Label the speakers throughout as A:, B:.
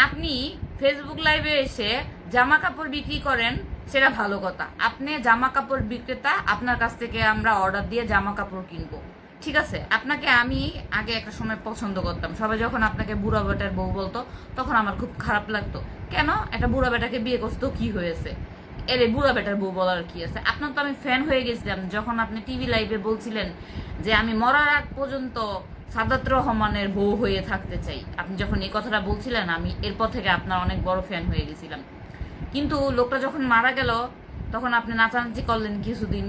A: আপনি ফেসবুক লাইভে এসে জামা কাপড় বিক্রি করেন, সেটা ভালো কথা। আপনি জামা কাপড় বিক্রেতা, আপনার কাছ থেকে আমরা অর্ডার দিয়ে জামা কাপড় কিনবো, ঠিক আছে। আপনাকে আমি আগে একটা সময় পছন্দ করতাম, সবাই যখন আপনাকে বুড়া বেটার বউ বলতো তখন আমার খুব খারাপ লাগতো। কেন একটা বুড়া বেটাকে বিয়ে করতো, কি হয়েছে, এর বুড়া বেটার বউ বলার কি আছে। আপনার তো আমি ফ্যান হয়ে গেছিলাম যখন আপনি টিভি লাইভে বলছিলেন যে আমি মরার আগ পর্যন্ত সাদাত রহমানের বউ হয়ে থাকতে চাই। আপনি যখন এই কথাটা বলছিলেন আমি এরপর থেকে আপনার অনেক বড় ফ্যান হয়ে গেছিলাম। কিন্তু লোকটা যখন মারা গেল তখন আপনি নাচানাচি করলেন কিছুদিন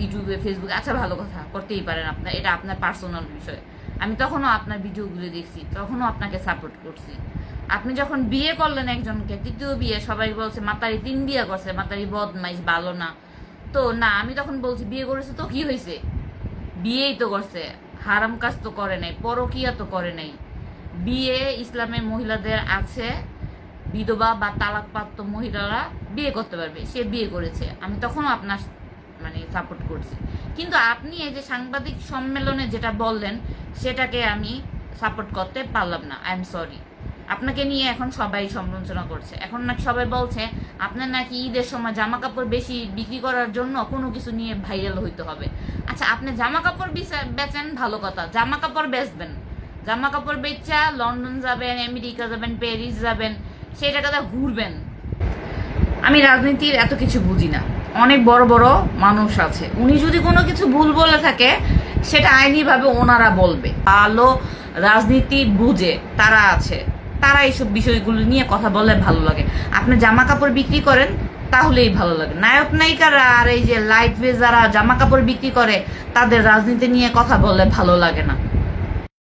A: ইউটিউবে ফেসবুকে। আচ্ছা, ভালো কথা, করতেই পারেন আপনার, এটা আপনার পার্সোনাল বিষয়। আমি তখনও আপনার ভিডিওগুলো দেখছি, তখনও আপনাকে সাপোর্ট করছি। আপনি যখন বিয়ে করলেন একজনকে, তৃতীয় বিয়ে, সবাই বলছে মাতারি 3 বিয়ে করছে, মাতারি বদমাইশ, ভালো না। তো না, আমি তখন বলছি বিয়ে করেছে তো কি হয়েছে, বিয়েই তো করছে, হারাম কাজ তো করে নাই, পরকিয়া তো করে নাই। বিয়ে ইসলামে মহিলাদের আছে, বিধবা বা তালাকপ্রাপ্ত মহিলারা বিয়ে করতে পারবে, সে বিয়ে করেছে। আমি তখনও আপনার সাপোর্ট করছি। কিন্তু আপনি এই যে সাংবাদিক সম্মেলনে যেটা বললেন সেটাকে আমি সাপোর্ট করতে পারলাম না। I am sorry. আপনাকে নিয়ে এখন সবাই সমালোচনা করছে, এখন নাকি সবাই বলছে আপনার নাকি ঈদের সময় জামা কাপড় বেশি বিক্রি করার জন্য কোনো কিছু নিয়ে ভাইরাল হইতে হবে। আচ্ছা, আপনি জামা কাপড় বেচেন, ভালো কথা, জামা কাপড় বেচবেন, জামা কাপড় বেচা লন্ডন যাবেন, আমেরিকা যাবেন, প্যারিস যাবেন, সেই টাকাটা ঘুরবেন। আমি রাজনীতির এত কিছু বুঝি না, অনেক বড় বড় মানুষ আছে, উনি যদি কোনো কিছু ভুল বলে থাকে সেটা আইনিভাবে ওনারা বলবে। ভালো রাজনীতি বুঝে তারা আছে, তারা এইসব বিষয়গুলো নিয়ে কথা বললে ভালো লাগে। আপনি জামা কাপড় বিক্রি করেন তাহলেই ভালো লাগে। নায়ক নায়িকারা আর এই যে লাইট যারা জামা কাপড় বিক্রি করে তাদের রাজনীতি নিয়ে কথা বললে ভালো লাগে না।